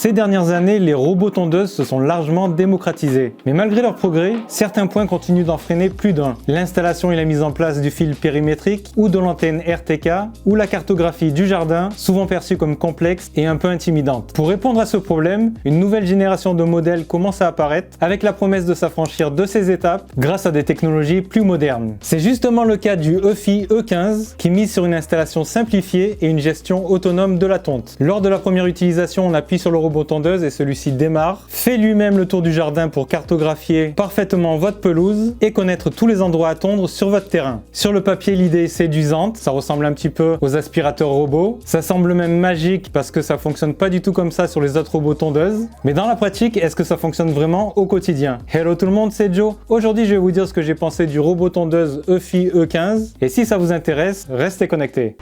Ces dernières années, les robots tondeuses se sont largement démocratisés. Mais malgré leur progrès, certains points continuent d'en freiner plus d'un. L'installation et la mise en place du fil périmétrique ou de l'antenne RTK ou la cartographie du jardin, souvent perçue comme complexe et un peu intimidante. Pour répondre à ce problème, une nouvelle génération de modèles commence à apparaître avec la promesse de s'affranchir de ces étapes grâce à des technologies plus modernes. C'est justement le cas du EFI E15 qui mise sur une installation simplifiée et une gestion autonome de la tonte. Lors de la première utilisation, on appuie sur le robot tondeuse et celui-ci démarre, fait lui-même le tour du jardin pour cartographier parfaitement votre pelouse et connaître tous les endroits à tondre sur votre terrain. Sur le papier, l'idée est séduisante, ça ressemble un petit peu aux aspirateurs robots, ça semble même magique parce que ça fonctionne pas du tout comme ça sur les autres robots tondeuses. Mais dans la pratique, est-ce que ça fonctionne vraiment au quotidien? Hello tout le monde, c'est Joe. Aujourd'hui, je vais vous dire ce que j'ai pensé du robot tondeuse EFI E15 et si ça vous intéresse, restez connectés.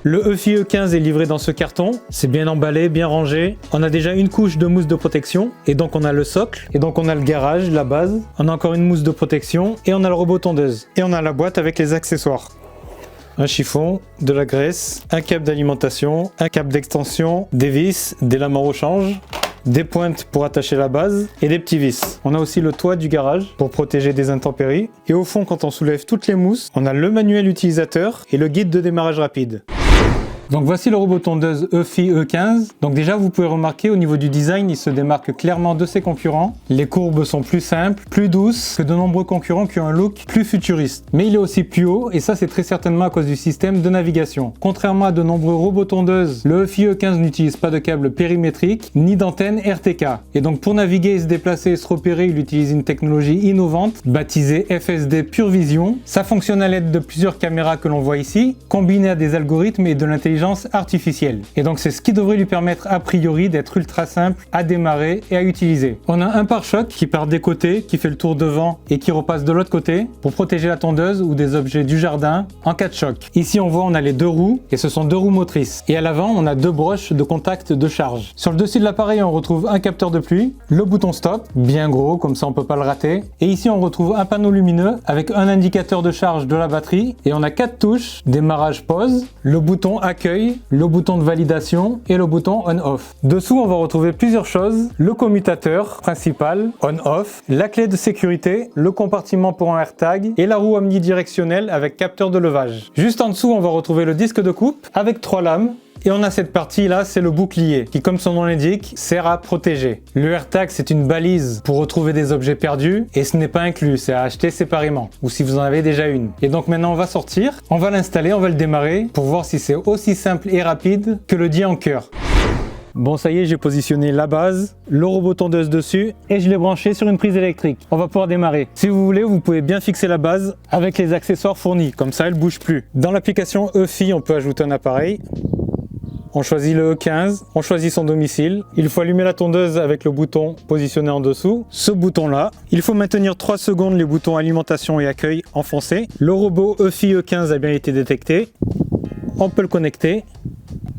Le EFI E15 est livré dans ce carton, c'est bien emballé, bien rangé. On a déjà une couche de mousse de protection et donc on a le socle et donc on a le garage, la base. On a encore une mousse de protection et on a le robot tondeuse. Et on a la boîte avec les accessoires. Un chiffon, de la graisse, un câble d'alimentation, un câble d'extension, des vis, des lames en rechange, des pointes pour attacher la base et des petits vis. On a aussi le toit du garage pour protéger des intempéries. Et au fond, quand on soulève toutes les mousses, on a le manuel utilisateur et le guide de démarrage rapide. Donc voici le robot tondeuse EFI E15. Donc déjà vous pouvez remarquer au niveau du design, il se démarque clairement de ses concurrents. Les courbes sont plus simples, plus douces que de nombreux concurrents qui ont un look plus futuriste. Mais il est aussi plus haut et ça c'est très certainement à cause du système de navigation. Contrairement à de nombreux robots tondeuses, le EFI E15 n'utilise pas de câble périmétrique ni d'antenne RTK. Et donc pour naviguer et se déplacer et se repérer, il utilise une technologie innovante baptisée FSD Pure Vision. Ça fonctionne à l'aide de plusieurs caméras que l'on voit ici, combinées à des algorithmes et de l'intelligence artificielle. Et donc c'est ce qui devrait lui permettre a priori d'être ultra simple à démarrer et à utiliser. On a un pare-choc qui part des côtés, qui fait le tour devant et qui repasse de l'autre côté pour protéger la tondeuse ou des objets du jardin en cas de choc. Ici on voit on a les deux roues et ce sont deux roues motrices. Et à l'avant on a deux broches de contact de charge. Sur le dessus de l'appareil on retrouve un capteur de pluie, le bouton stop, bien gros comme ça on peut pas le rater. Et ici on retrouve un panneau lumineux avec un indicateur de charge de la batterie et on a 4 touches, démarrage pause, le bouton accueil, le bouton de validation et le bouton on-off. Dessous, on va retrouver plusieurs choses. Le commutateur principal, on-off, la clé de sécurité, le compartiment pour un AirTag et la roue omnidirectionnelle avec capteur de levage. Juste en dessous, on va retrouver le disque de coupe avec 3 lames. Et on a cette partie là, c'est le bouclier, qui comme son nom l'indique, sert à protéger. Le AirTag c'est une balise pour retrouver des objets perdus, et ce n'est pas inclus, c'est à acheter séparément, ou si vous en avez déjà une. Et donc maintenant on va sortir, on va l'installer, on va le démarrer, pour voir si c'est aussi simple et rapide que le dit en cœur. Bon ça y est, j'ai positionné la base, le robot tondeuse dessus et je l'ai branché sur une prise électrique. On va pouvoir démarrer. Si vous voulez, vous pouvez bien fixer la base avec les accessoires fournis, comme ça elle ne bouge plus. Dans l'application EFI, on peut ajouter un appareil. On choisit le E15, on choisit son domicile. Il faut allumer la tondeuse avec le bouton positionné en dessous. Ce bouton-là. Il faut maintenir 3 secondes les boutons alimentation et accueil enfoncés. Le robot EFI E15 a bien été détecté. On peut le connecter.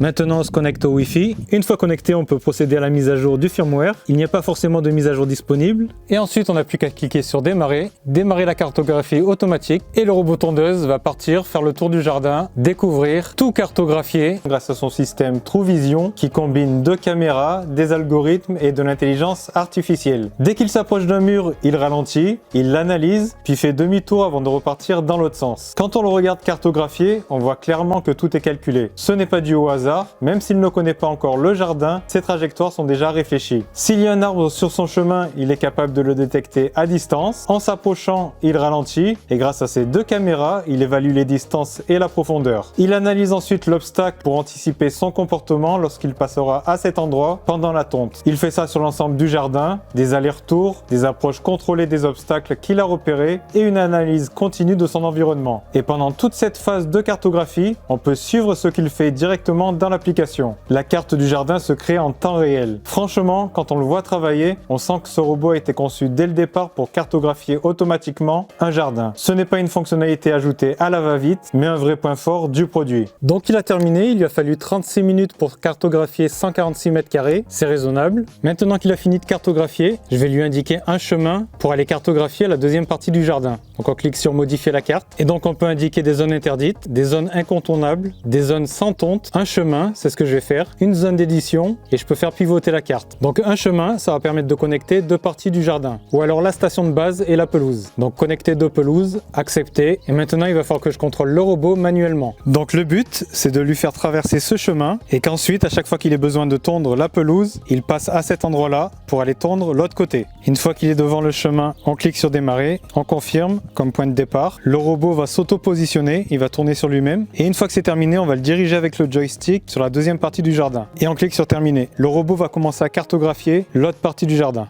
Maintenant, on se connecte au Wi-Fi. Une fois connecté, on peut procéder à la mise à jour du firmware. Il n'y a pas forcément de mise à jour disponible. Et ensuite, on n'a plus qu'à cliquer sur démarrer, démarrer la cartographie automatique et le robot tondeuse va partir faire le tour du jardin, découvrir, tout cartographier grâce à son système TrueVision qui combine 2 caméras, des algorithmes et de l'intelligence artificielle. Dès qu'il s'approche d'un mur, il ralentit, il l'analyse, puis fait demi-tour avant de repartir dans l'autre sens. Quand on le regarde cartographier, on voit clairement que tout est calculé. Ce n'est pas dû au hasard. Même s'il ne connaît pas encore le jardin, ses trajectoires sont déjà réfléchies. S'il y a un arbre sur son chemin, il est capable de le détecter à distance. En s'approchant, il ralentit et grâce à ses 2 caméras, il évalue les distances et la profondeur. Il analyse ensuite l'obstacle pour anticiper son comportement lorsqu'il passera à cet endroit pendant la tonte. Il fait ça sur l'ensemble du jardin, des allers-retours, des approches contrôlées des obstacles qu'il a repérés et une analyse continue de son environnement. Et pendant toute cette phase de cartographie, on peut suivre ce qu'il fait directement dans l'application. La carte du jardin se crée en temps réel. Franchement, quand on le voit travailler, on sent que ce robot a été conçu dès le départ pour cartographier automatiquement un jardin. Ce n'est pas une fonctionnalité ajoutée à la va-vite, mais un vrai point fort du produit. Donc il a terminé, il lui a fallu 36 minutes pour cartographier 146 mètres carrés, c'est raisonnable. Maintenant qu'il a fini de cartographier, je vais lui indiquer un chemin pour aller cartographier la deuxième partie du jardin. Donc on clique sur modifier la carte, et donc on peut indiquer des zones interdites, des zones incontournables, des zones sans tonte, un chemin chemin, c'est ce que je vais faire, une zone d'édition et je peux faire pivoter la carte. Donc un chemin, ça va permettre de connecter deux parties du jardin. Ou alors la station de base et la pelouse. Donc connecter deux pelouses, accepter. Et maintenant il va falloir que je contrôle le robot manuellement. Donc le but, c'est de lui faire traverser ce chemin et qu'ensuite, à chaque fois qu'il ait besoin de tondre la pelouse, il passe à cet endroit-là pour aller tondre l'autre côté. Une fois qu'il est devant le chemin, on clique sur démarrer, on confirme comme point de départ. Le robot va s'auto-positionner, il va tourner sur lui-même. Et une fois que c'est terminé, on va le diriger avec le joystick sur la deuxième partie du jardin. Et on clique sur terminer. Le robot va commencer à cartographier l'autre partie du jardin.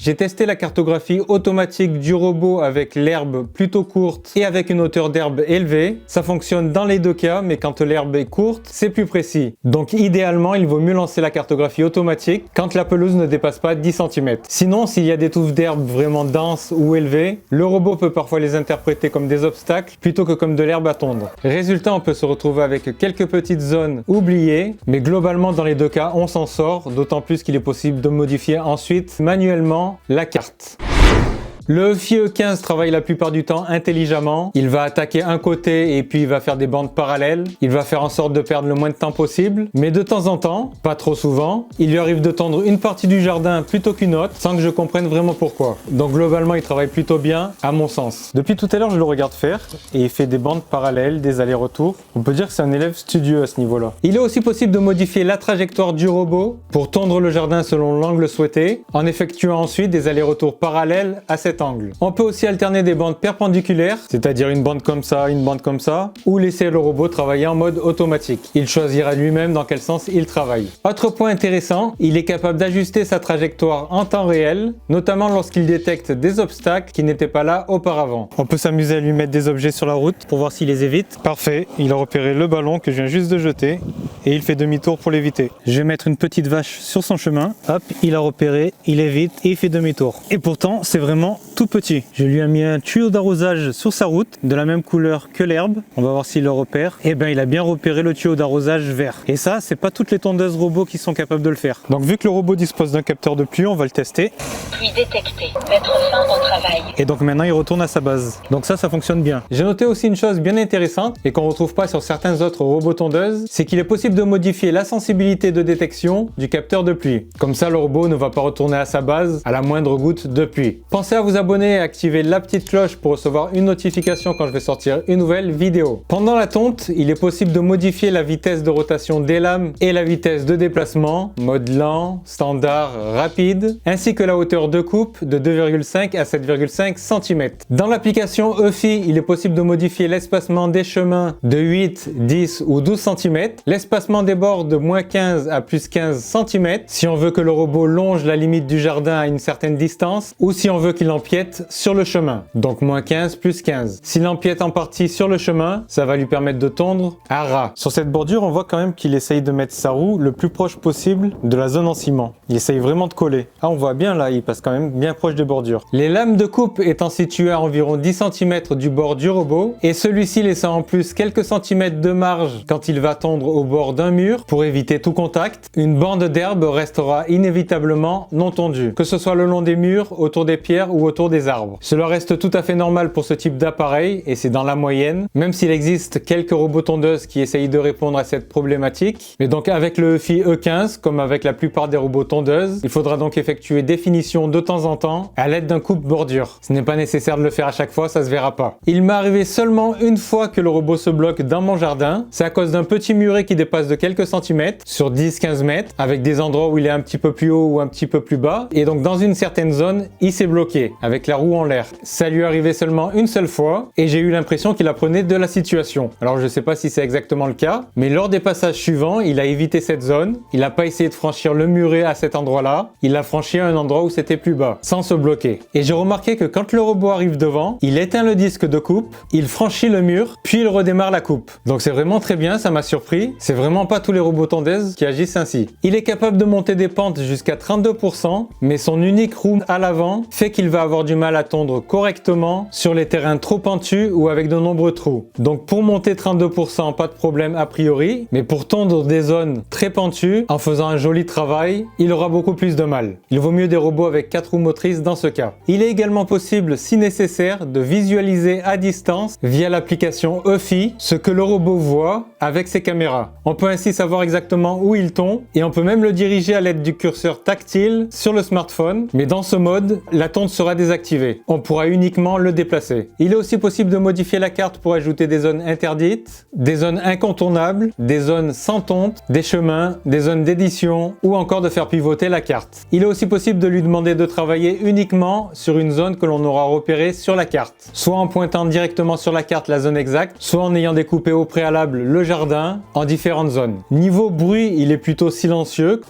J'ai testé la cartographie automatique du robot avec l'herbe plutôt courte et avec une hauteur d'herbe élevée. Ça fonctionne dans les deux cas, mais quand l'herbe est courte, c'est plus précis. Donc idéalement, il vaut mieux lancer la cartographie automatique quand la pelouse ne dépasse pas 10 cm. Sinon, s'il y a des touffes d'herbe vraiment denses ou élevées, le robot peut parfois les interpréter comme des obstacles plutôt que comme de l'herbe à tondre. Résultat, on peut se retrouver avec quelques petites zones oubliées, mais globalement dans les deux cas, on s'en sort, d'autant plus qu'il est possible de modifier ensuite manuellement la carte. Le EFI E15 travaille la plupart du temps intelligemment. Il va attaquer un côté et puis il va faire des bandes parallèles. Il va faire en sorte de perdre le moins de temps possible. Mais de temps en temps, pas trop souvent, il lui arrive de tondre une partie du jardin plutôt qu'une autre sans que je comprenne vraiment pourquoi. Donc globalement, il travaille plutôt bien à mon sens. Depuis tout à l'heure, je le regarde faire et il fait des bandes parallèles, des allers-retours. On peut dire que c'est un élève studieux à ce niveau-là. Il est aussi possible de modifier la trajectoire du robot pour tondre le jardin selon l'angle souhaité en effectuant ensuite des allers-retours parallèles à cet angle. On peut aussi alterner des bandes perpendiculaires, c'est-à-dire une bande comme ça, ou laisser le robot travailler en mode automatique. Il choisira lui-même dans quel sens il travaille. Autre point intéressant, il est capable d'ajuster sa trajectoire en temps réel, notamment lorsqu'il détecte des obstacles qui n'étaient pas là auparavant. On peut s'amuser à lui mettre des objets sur la route pour voir s'il les évite. Parfait, il a repéré le ballon que je viens juste de jeter et il fait demi-tour pour l'éviter. Je vais mettre une petite vache sur son chemin. Hop, il a repéré, il évite et il fait demi-tour. Et pourtant, c'est vraiment tout petit. Je lui ai mis un tuyau d'arrosage sur sa route, de la même couleur que l'herbe. On va voir s'il le repère. Et bien, il a bien repéré le tuyau d'arrosage vert. Et ça, c'est pas toutes les tondeuses robots qui sont capables de le faire. Donc, vu que le robot dispose d'un capteur de pluie, on va le tester. Pluie détectée. Mettre fin au travail. Et donc maintenant, il retourne à sa base. Donc ça fonctionne bien. J'ai noté aussi une chose bien intéressante et qu'on retrouve pas sur certains autres robots tondeuses, c'est qu'il est possible de modifier la sensibilité de détection du capteur de pluie. Comme ça, le robot ne va pas retourner à sa base à la moindre goutte de pluie. Pensez à vous abonner et activer la petite cloche pour recevoir une notification quand je vais sortir une nouvelle vidéo. Pendant la tonte, il est possible de modifier la vitesse de rotation des lames et la vitesse de déplacement, mode lent, standard, rapide, ainsi que la hauteur de coupe de 2,5 à 7,5 cm. Dans l'application EFI, il est possible de modifier l'espacement des chemins de 8, 10 ou 12 cm, l'espacement des bords de moins 15 à plus 15 cm, si on veut que le robot longe la limite du jardin à une certaine distance, ou si on veut qu'il empiète sur le chemin, donc moins 15 plus 15. S'il empiète en partie sur le chemin, ça va lui permettre de tondre à ras. Sur cette bordure, on voit quand même qu'il essaye de mettre sa roue le plus proche possible de la zone en ciment. Il essaye vraiment de coller. Ah, on voit bien là, il passe quand même bien proche des bordures. Les lames de coupe étant situées à environ 10 cm du bord du robot, et celui-ci laissant en plus quelques centimètres de marge quand il va tondre au bord d'un mur pour éviter tout contact, une bande d'herbe restera inévitablement non tondue, que ce soit le long des murs, autour des pierres ou autour des arbres. Cela reste tout à fait normal pour ce type d'appareil et c'est dans la moyenne, même s'il existe quelques robots tondeuses qui essayent de répondre à cette problématique. Mais donc avec le EFI E15, comme avec la plupart des robots tondeuses, il faudra donc effectuer des finitions de temps en temps à l'aide d'un coupe-bordure. Ce n'est pas nécessaire de le faire à chaque fois, ça se verra pas. Il m'est arrivé seulement une fois que le robot se bloque dans mon jardin. C'est à cause d'un petit muret qui dépasse de quelques centimètres, sur 10-15 mètres, avec des endroits où il est un petit peu plus haut ou un petit peu plus bas. Et donc dans une certaine zone, il s'est bloqué, avec la roue en l'air. Ça lui est arrivé seulement une seule fois, et j'ai eu l'impression qu'il apprenait de la situation. Alors je sais pas si c'est exactement le cas, mais lors des passages suivants, il a évité cette zone, il n'a pas essayé de franchir le muret à cet endroit-là, il a franchi à un endroit où c'était plus bas, sans se bloquer. Et j'ai remarqué que quand le robot arrive devant, il éteint le disque de coupe, il franchit le mur, puis il redémarre la coupe. Donc c'est vraiment très bien, ça m'a surpris. C'est vraiment pas tous les robots tondeuses qui agissent ainsi. Il est capable de monter des pentes jusqu'à 32%, mais son unique roue à l'avant fait qu'il va avoir du mal à tondre correctement sur les terrains trop pentus ou avec de nombreux trous. Donc pour monter 32%, pas de problème a priori, mais pour tondre des zones très pentues, en faisant un joli travail, il aura beaucoup plus de mal. Il vaut mieux des robots avec 4 roues motrices dans ce cas. Il est également possible, si nécessaire, de visualiser à distance via l'application EFI ce que le robot voit avec ses caméras. On peut ainsi savoir exactement où il tond et on peut même le diriger à l'aide du curseur tactile sur le smartphone, mais dans ce mode, la tonte sera désactivée. On pourra uniquement le déplacer. Il est aussi possible de modifier la carte pour ajouter des zones interdites, des zones incontournables, des zones sans tonte, des chemins, des zones d'édition ou encore de faire pivoter la carte. Il est aussi possible de lui demander de travailler uniquement sur une zone que l'on aura repérée sur la carte, soit en pointant directement sur la carte la zone exacte, soit en ayant découpé au préalable le jardin en différentes zones. Niveau bruit, il est plutôt silencieux.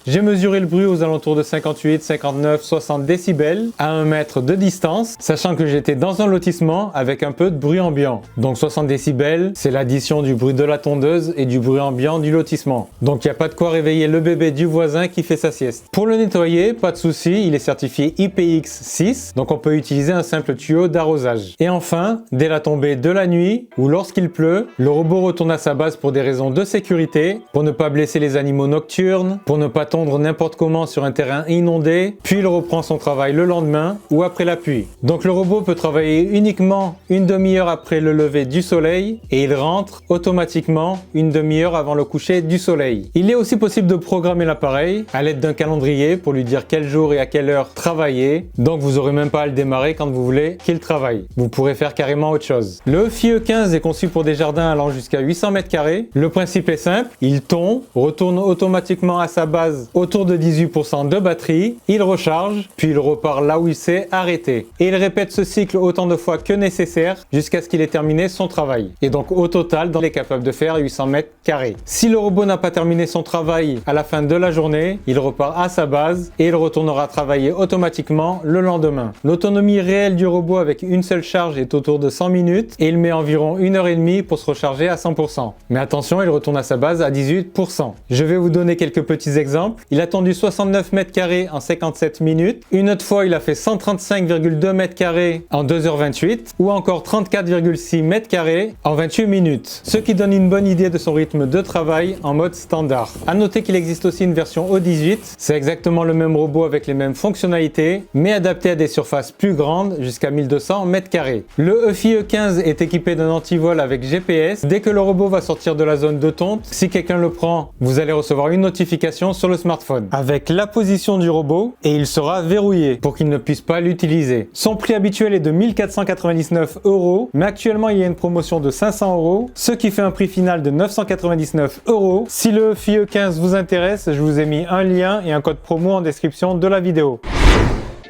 J'ai mesuré le bruit aux alentours de 58, 59, 60 décibels à 1 mètre de distance, sachant que j'étais dans un lotissement avec un peu de bruit ambiant. Donc 60 décibels, c'est l'addition du bruit de la tondeuse et du bruit ambiant du lotissement. Donc il n'y a pas de quoi réveiller le bébé du voisin qui fait sa sieste. Pour le nettoyer, pas de souci, il est certifié IPX6, donc on peut utiliser un simple tuyau d'arrosage. Et enfin, dès la tombée de la nuit ou lorsqu'il pleut, le robot retourne à sa base pour des raisons de sécurité, pour ne pas blesser les animaux nocturnes, pour ne pas tondre n'importe comment sur un terrain inondé, puis il reprend son travail le lendemain ou après la pluie. Donc le robot peut travailler uniquement une demi-heure après le lever du soleil et il rentre automatiquement une demi-heure avant le coucher du soleil. Il est aussi possible de programmer l'appareil à l'aide d'un calendrier pour lui dire quel jour et à quelle heure travailler, donc vous n'aurez même pas à le démarrer quand vous voulez qu'il travaille. Vous pourrez faire carrément autre chose. Le EFI E15 est conçu pour des jardins allant jusqu'à 800 m². Le principe est simple, il tond, retourne automatiquement à sa base autour de 18% de batterie, il recharge, puis il repart là où il s'est arrêté. Et il répète ce cycle autant de fois que nécessaire jusqu'à ce qu'il ait terminé son travail. Et donc au total, il est capable de faire 800 m². Si le robot n'a pas terminé son travail à la fin de la journée, il repart à sa base et il retournera travailler automatiquement le lendemain. L'autonomie réelle du robot avec une seule charge est autour de 100 minutes et il met environ 1h30 pour se recharger à 100%. Mais attention, il retourne à sa base à 18%. Je vais vous donner quelques petits exemples. Il a tendu 69 m² en 57 minutes. Une autre fois, il a fait 135,2 m² en 2h28 ou encore 34,6 m² en 28 minutes. Ce qui donne une bonne idée de son rythme de travail en mode standard. À noter qu'il existe aussi une version O18. C'est exactement le même robot avec les mêmes fonctionnalités, mais adapté à des surfaces plus grandes jusqu'à 1200 m². Le EFI E15 est équipé d'un antivol avec GPS. Dès que le robot va sortir de la zone de tonte, si quelqu'un le prend, vous allez recevoir une notification sur le smartphone avec la position du robot et il sera verrouillé pour qu'il ne puisse pas l'utiliser. Son prix habituel est de 1499 €, mais actuellement il y a une promotion de 500 €, ce qui fait un prix final de 999 €. Si le EFI E15 vous intéresse, je vous ai mis un lien et un code promo en description de la vidéo.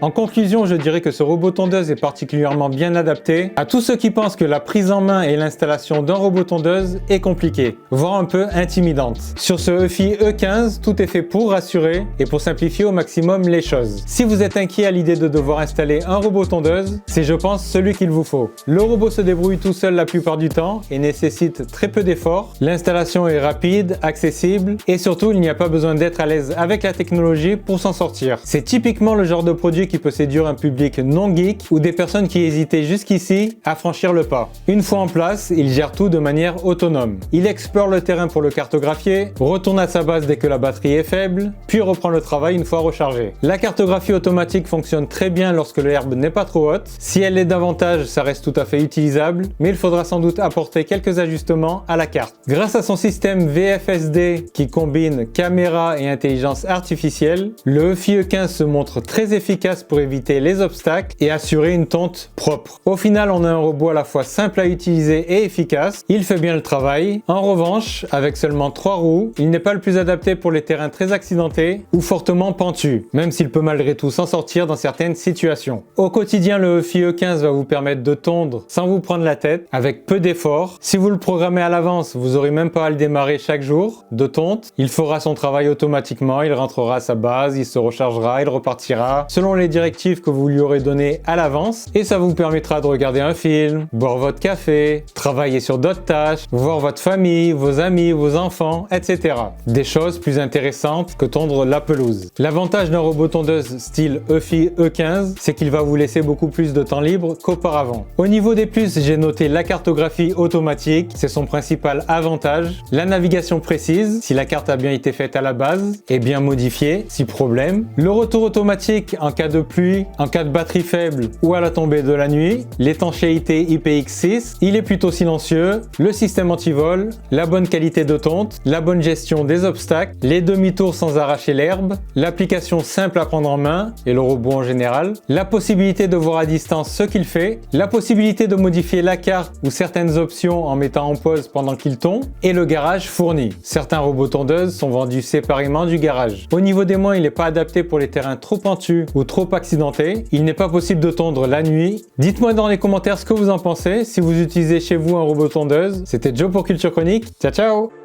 En conclusion, je dirais que ce robot tondeuse est particulièrement bien adapté à tous ceux qui pensent que la prise en main et l'installation d'un robot tondeuse est compliquée, voire un peu intimidante. Sur ce EFI E15, tout est fait pour rassurer et pour simplifier au maximum les choses. Si vous êtes inquiet à l'idée de devoir installer un robot tondeuse, c'est je pense celui qu'il vous faut. Le robot se débrouille tout seul la plupart du temps et nécessite très peu d'efforts. L'installation est rapide, accessible et surtout il n'y a pas besoin d'être à l'aise avec la technologie pour s'en sortir. C'est typiquement le genre de produit qui peut séduire un public non geek ou des personnes qui hésitaient jusqu'ici à franchir le pas. Une fois en place, il gère tout de manière autonome. Il explore le terrain pour le cartographier, retourne à sa base dès que la batterie est faible, puis reprend le travail une fois rechargé. La cartographie automatique fonctionne très bien lorsque l'herbe n'est pas trop haute. Si elle l'est davantage, ça reste tout à fait utilisable, mais il faudra sans doute apporter quelques ajustements à la carte. Grâce à son système VFSD qui combine caméra et intelligence artificielle, le EFI E15 se montre très efficace pour éviter les obstacles et assurer une tonte propre. Au final, on a un robot à la fois simple à utiliser et efficace. Il fait bien le travail. En revanche, avec seulement 3 roues, il n'est pas le plus adapté pour les terrains très accidentés ou fortement pentus, même s'il peut malgré tout s'en sortir dans certaines situations. Au quotidien, le EFI E15 va vous permettre de tondre sans vous prendre la tête, avec peu d'efforts. Si vous le programmez à l'avance, vous n'aurez même pas à le démarrer chaque jour de tonte. Il fera son travail automatiquement, il rentrera à sa base, il se rechargera, il repartira selon les directives que vous lui aurez données à l'avance et ça vous permettra de regarder un film, boire votre café, travailler sur d'autres tâches, voir votre famille, vos amis, vos enfants, etc. Des choses plus intéressantes que tondre la pelouse. L'avantage d'un robot tondeuse style EFI E15, c'est qu'il va vous laisser beaucoup plus de temps libre qu'auparavant. Au niveau des plus, j'ai noté la cartographie automatique, c'est son principal avantage, la navigation précise, si la carte a bien été faite à la base, et bien modifiée, si problème, le retour automatique en cas de pluie, en cas de batterie faible ou à la tombée de la nuit, l'étanchéité IPX6, il est plutôt silencieux, le système anti-vol, la bonne qualité de tonte, la bonne gestion des obstacles, les demi-tours sans arracher l'herbe, l'application simple à prendre en main et le robot en général, la possibilité de voir à distance ce qu'il fait, la possibilité de modifier la carte ou certaines options en mettant en pause pendant qu'il tombe et le garage fourni. Certains robots tondeuses sont vendus séparément du garage. Au niveau des mains, il n'est pas adapté pour les terrains trop pentus ou trop accidentés. Il n'est pas possible de tondre la nuit. Dites-moi dans les commentaires ce que vous en pensez, si vous utilisez chez vous un robot tondeuse. C'était Joe pour Culture Chronique. Ciao ciao!